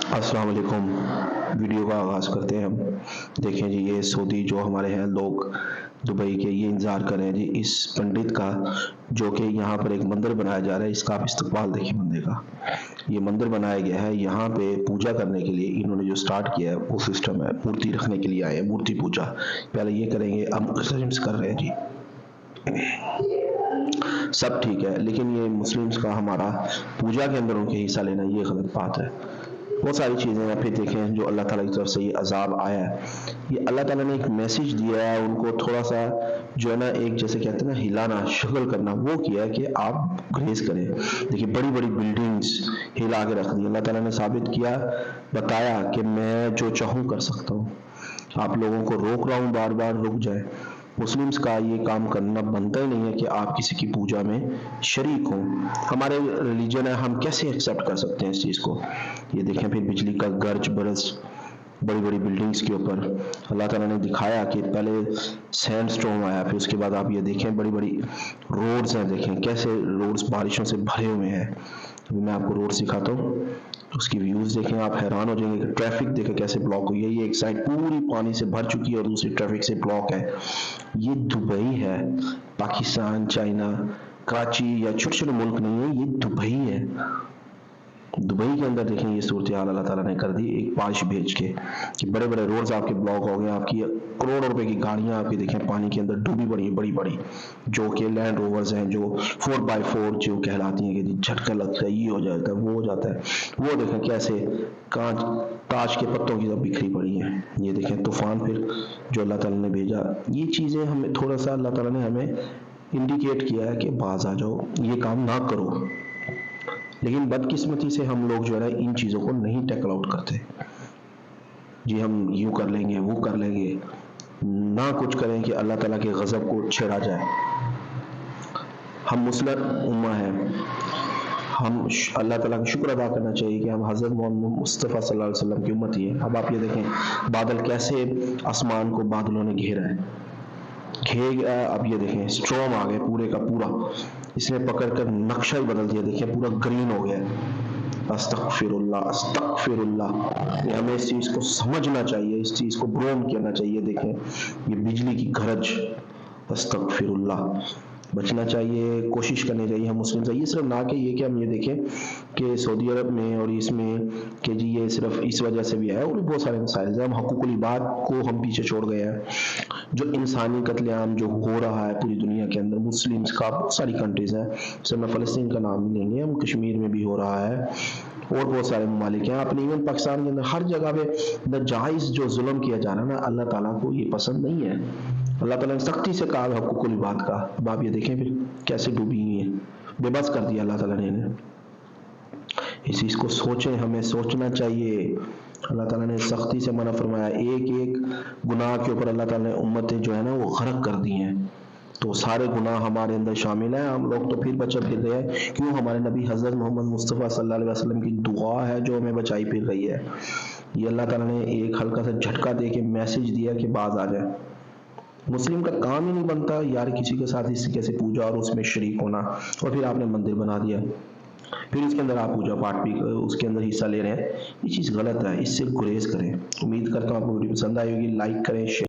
अस्सलाम वालेकुम। वीडियो का आगाज़ करते हैं हम। देखें जी, ये सऊदी जो हमारे हैं लोग दुबई के, ये इंतज़ार कर रहे हैं जी इस पंडित का, जो कि यहाँ पर एक मंदिर बनाया जा रहा है। इसका आप इस्तकबाल देखिए मंदिर का। ये मंदिर बनाया गया है यहाँ पे पूजा करने के लिए। इन्होंने जो स्टार्ट किया है वो सिस्टम है, मूर्ति रखने के लिए आए हैं, मूर्ति पूजा। पहले ये करेंगे, अब मुस्लिम्स कर रहे हैं जी। सब ठीक है, लेकिन ये मुस्लिम्स का हमारा पूजा के अंदर उनके हिस्सा लेना, ये गलत बात है। बहुत सारी चीज़ें हैं। फिर देखें जो अल्लाह ताला की तरफ से ये अजाब आया है, ये अल्लाह ताला ने एक मैसेज दिया है उनको, थोड़ा सा जो है ना, एक जैसे कहते हैं ना हिलाना, शगल करना, वो किया है कि आप ग्रेज करें। देखिए बड़ी बड़ी बिल्डिंग्स हिला के रख दी। अल्लाह ताला ने साबित किया, बताया कि मैं जो चाहूँ कर सकता हूँ। आप लोगों को रोक रहा हूँ, बार बार रुक जाए। मुस्लिम्स का ये काम करना बनता ही नहीं है कि आप किसी की पूजा में शरीक हों। हमारे रिलीजन है, हम कैसे एक्सेप्ट कर सकते हैं इस चीज़ को। ये देखें फिर बिजली का गरज बरस बड़ी बड़ी बिल्डिंग्स के ऊपर। अल्लाह ताला ने दिखाया कि पहले सैंड स्टॉर्म आया, फिर उसके बाद आप ये देखें बड़ी बड़ी रोड्स हैं। देखें कैसे रोड्स बारिशों से भरे हुए हैं। अभी मैं आपको रोड्स दिखाता हूँ, उसकी व्यूज़ देखें, आप हैरान हो जाएंगे। ट्रैफिक देखें कैसे ब्लॉक हुई है। ये एक साइड पूरी पानी से भर चुकी है और दूसरी ट्रैफिक से ब्लॉक है। ये दुबई है, पाकिस्तान, चाइना, कराची या छोटे छोटे मुल्क नहीं है, ये दुबई है। दुबई के अंदर देखें ये सूरत हाल अल्लाह ताला ने कर दी एक बारिश भेज के, कि बड़े बड़े रोड्स आपके ब्लॉक हो गए। आपकी करोड़ों रुपए की गाड़ियां आपकी देखें पानी के अंदर डूबी पड़ी हैं, बड़ी बड़ी, जो कि लैंड रोवर्स हैं, जो 4x4 जो कहलाती हैं, कि झटका लगता है, ये हो जाता है, वो हो जाता है। वो देखें कैसे कांच ताश के पत्तों की सब बिखरी पड़ी हैं। ये देखें तूफान फिर जो अल्लाह ताला ने भेजा। ये चीज़ें हमें थोड़ा सा अल्लाह ताला ने हमें इंडिकेट किया है कि बाज आ जाओ, ये काम ना करो। लेकिन बदकिस्मती से हम लोग जो है ना इन चीज़ों को नहीं टैकल आउट करते जी। हम यूँ कर लेंगे, वो कर लेंगे, ना कुछ करें कि अल्लाह ताला के गज़ब को छेड़ा जाए। हम मुस्लिम उम्मा हैं, हम अल्लाह ताला का शुक्र अदा करना चाहिए कि हम हज़रत मोहम्मद मुस्तफ़ा सल्लल्लाहु अलैहि वसल्लम की उम्मत ही है। अब आप ये देखें बादल कैसे आसमान को बादलों ने घेरा है, घेर गया। अब ये देखें स्ट्रॉम आ गया पूरे का पूरा, इसने पकड़ कर नक्शा ही बदल दिया। देखिए पूरा ग्रीन हो गया। अस्तगफिरुल्लाह, अस्तगफिरुल्लाह। ये हमें इस चीज़ को समझना चाहिए, इस चीज़ को ब्रोन करना चाहिए। देखें ये बिजली की गरज, अस्तगफिरुल्लाह। बचना चाहिए, कोशिश करनी चाहिए हम मुस्लिम से। ये सिर्फ ना कि ये कि हम ये देखें कि सऊदी अरब में और इसमें कि जी ये सिर्फ इस वजह से भी है, और भी बहुत सारे मसाइल हैं। हम हकूकुल इबाद को हम पीछे छोड़ गए हैं। जो इंसानी कत्लेआम जो हो रहा है पूरी दुनिया के अंदर, मुस्लिम्स का बहुत सारी कंट्रीज हैं, सिर्फ मैं फ़लस्तीन का नाम नहीं लेंगे हम, कश्मीर में भी हो रहा है और बहुत सारे ममालिक हैं। अपने इवन पाकिस्तान के अंदर हर जगह पे नाजायज़ जो जुल्म किया जा रहा है ना, अल्लाह ताला को ये पसंद नहीं है। अल्लाह ताला ने सख्ती से कहा हकूकुल इबाद का। अब आप ये देखें फिर कैसे डूबी हुई हैं, बेबस कर दिया अल्लाह ताला ने इन्हें। इस चीज़ को सोचें, हमें सोचना चाहिए। अल्लाह ताला ने सख्ती से मना फरमाया। एक एक गुनाह के ऊपर अल्लाह ताला ने उम्मतें जो है ना वो गरक कर दी हैं। तो सारे गुनाह हमारे अंदर शामिल हैं। हम लोग तो फिर बचे फिर रहे हैं, क्यों? हमारे नबी हज़रत मोहम्मद मुस्तफ़ा सल्लल्लाहु अलैहि वसल्लम की दुआ है जो हमें बचाई फिर रही है। ये अल्लाह ताला ने एक हल्का सा झटका दे के मैसेज दिया कि बाज आ जाए। मुस्लिम का काम ही नहीं बनता यार किसी के साथ इस कैसे पूजा और उसमें शरीक होना, और फिर आपने मंदिर बना दिया, फिर इसके अंदर आप पूजा पाठ भी उसके अंदर हिस्सा ले रहे हैं। ये चीज़ गलत है, इससे गुरेज करें। उम्मीद करता हूँ आपको वीडियो पसंद आई होगी। लाइक करें, शेयर